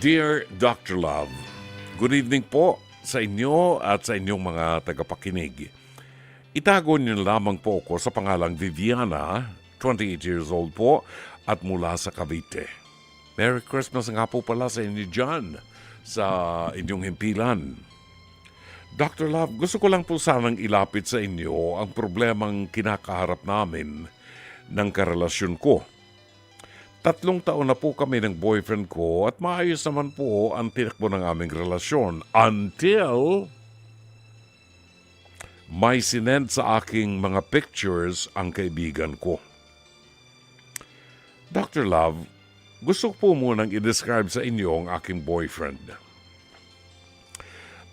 Dear Dr. Love, good evening po sa inyo at sa inyong mga tagapakinig. Itago niyo lamang po ako sa pangalang Viviana, 28 years old po at mula sa Cavite. Merry Christmas nga po pala sa inyo dyan sa inyong himpilan. Dr. Love, gusto ko lang po sanang ilapit sa inyo ang problemang kinakaharap namin ng karelasyon ko. 3 taon na po kami ng boyfriend ko at maayos naman po ang tinakbo ng aming relasyon until may sinend sa aking mga pictures ang kaibigan ko. Dr. Love, gusto ko po munang i-describe sa inyo ang aking boyfriend.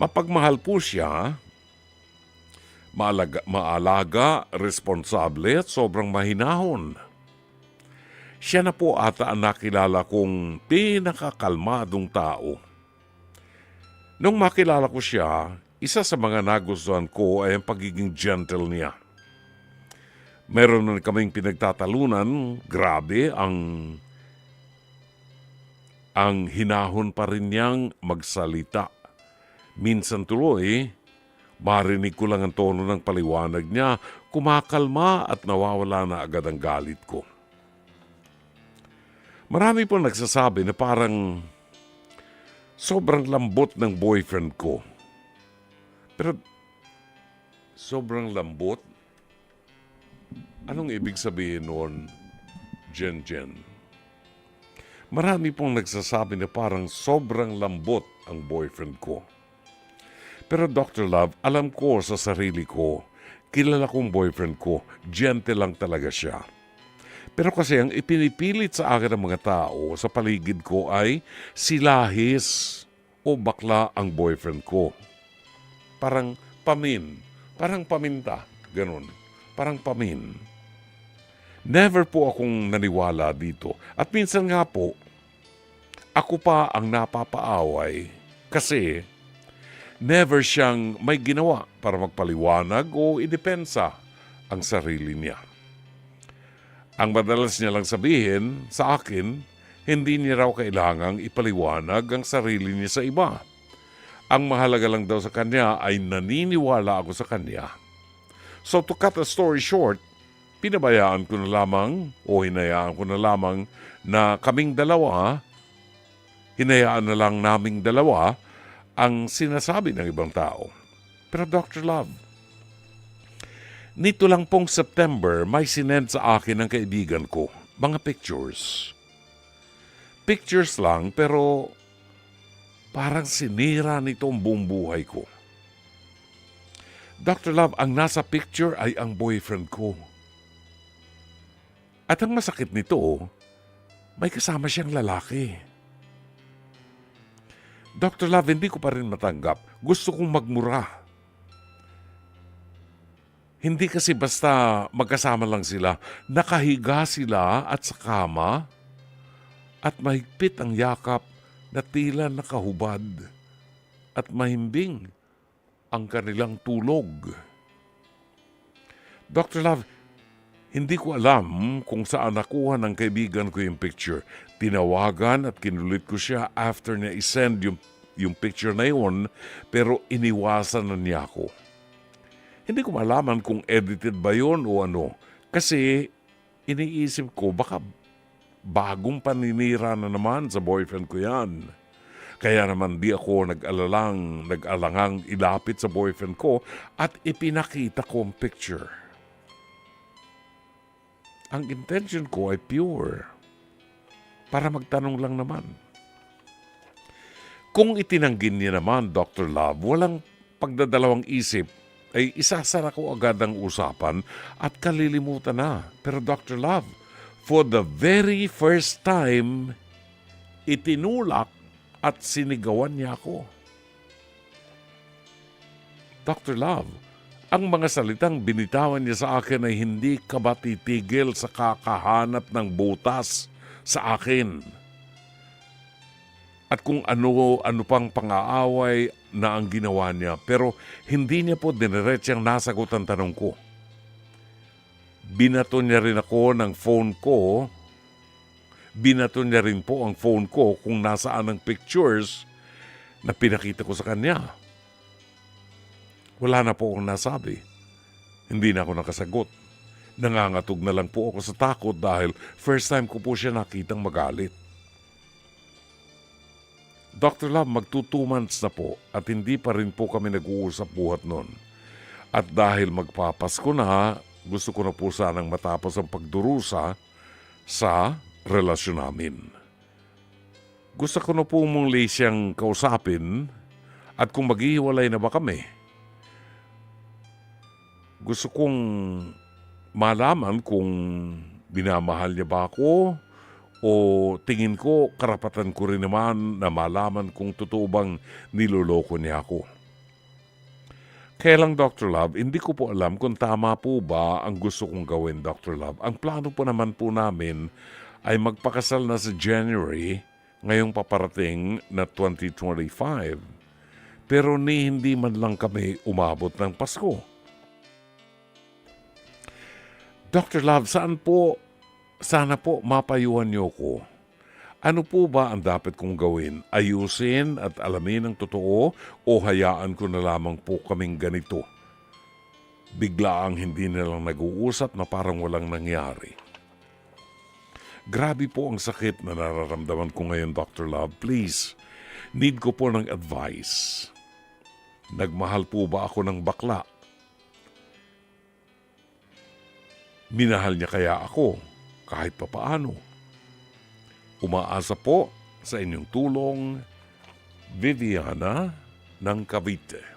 Mapagmahal po siya, maalaga, responsable at sobrang mahinahon. Siya na po ata ang nakilala kong pinakakalmadong tao. Nung makilala ko siya, isa sa mga nagustuhan ko ay ang pagiging gentle niya. Meron na kaming pinagtatalunan, grabe ang hinahon pa rin niyang magsalita. Minsan tuloy, marinig ko lang ang tono ng paliwanag niya, kumakalma at nawawala na agad ang galit ko. Marami po nagsasabi na parang sobrang lambot ng boyfriend ko. Pero sobrang lambot? Anong ibig sabihin noon, Jen? Marami pong nagsasabi na parang sobrang lambot ang boyfriend ko. Pero Dr. Love, alam ko sa sarili ko, kilala kong boyfriend ko, gentle lang talaga siya. Pero kasi ang ipinipilit sa akin ng mga tao sa paligid ko ay silahis o bakla ang boyfriend ko. Parang paminta, ganun. Parang pamin. Never po akong naniwala dito. At minsan nga po, ako pa ang napapaaway kasi never siyang may ginawa para magpaliwanag o idepensa ang sarili niya. Ang madalas niya lang sabihin sa akin, hindi niya raw kailangang ipaliwanag ang sarili niya sa iba. Ang mahalaga lang daw sa kanya ay naniniwala ako sa kanya. So to cut a story short, hinayaan ko na lamang na kaming dalawa, hinayaan na lang naming dalawa ang sinasabi ng ibang tao. Pero Dr. Love, nito lang pong September, may sinend sa akin ng kaibigan ko. Mga pictures. Pictures lang, pero parang sinira nito ang buong buhay ko. Dr. Love, ang nasa picture ay ang boyfriend ko. At ang masakit nito, may kasama siyang lalaki. Dr. Love, hindi ko pa rin matanggap. Gusto kong magmura. Hindi kasi basta magkasama lang sila, nakahiga sila at sa kama at mahigpit ang yakap na tila nakahubad at mahimbing ang kanilang tulog. Dr. Love, hindi ko alam kung saan nakuha ng kaibigan ko yung picture. Tinawagan at kinulit ko siya after niya isend yung picture na yun, pero iniwasan na niya ako. Hindi ko malaman kung edited ba yun o ano. Kasi iniisip ko baka bagong paninira na naman sa boyfriend ko yan. Kaya naman di ako nag-alangang ilapit sa boyfriend ko at ipinakita ko ang picture. Ang intention ko ay pure. Para magtanong lang naman. Kung itinanggi niya naman, Dr. Love, walang pagdadalawang isip, ay isasara ko agad ang usapan at kalilimutan na. Pero Dr. Love, for the very first time, itinulak at sinigawan niya ako. Dr. Love, ang mga salitang binitawan niya sa akin ay hindi ka ba titigil sa kakahanap ng butas sa akin? At kung ano pang pang-aaway na ang ginawa niya. Pero hindi niya po dineretsyang nasagot ang tanong ko. Binato niya rin ako ng phone ko Binato niya rin po ang phone ko kung nasaan ang pictures na pinakita ko sa kanya. Wala na po akong nasabi. Hindi na ako nakasagot. Nangangatog na lang po ako sa takot dahil first time ko po siya nakitang magalit. Dr. Love, magto 2 months na po at hindi pa rin po kami nag-uusap buhat nun. At dahil magpapasko na, gusto ko na po sanang matapos ang pagdurusa sa relasyon namin. Gusto ko na po muli siyang kausapin at kung maghihiwalay na ba kami. Gusto kong malaman kung binamahal niya ba ako o tingin ko karapatan ko rin naman na malaman kung totoo bang niloloko niya ako. Kaya lang, Dr. Love, hindi ko po alam kung tama po ba ang gusto kong gawin, Dr. Love. Ang plano po naman po namin ay magpakasal na sa January ngayong paparating na 2025. Pero hindi man lang kami umabot ng Pasko. Dr. Love, sana po mapayuhan niyo ko. Ano po ba ang dapat kong gawin? Ayusin at alamin ang totoo o hayaan ko na lamang po kaming ganito? Biglaang hindi na lang nag-uusap na parang walang nangyari. Grabe po ang sakit na nararamdaman ko ngayon, Dr. Love. Please, need ko po ng advice. Nagmahal po ba ako ng bakla? Minahal niya kaya ako kahit papaano? Umaasa po sa inyong tulong, Viviana ng Cavite.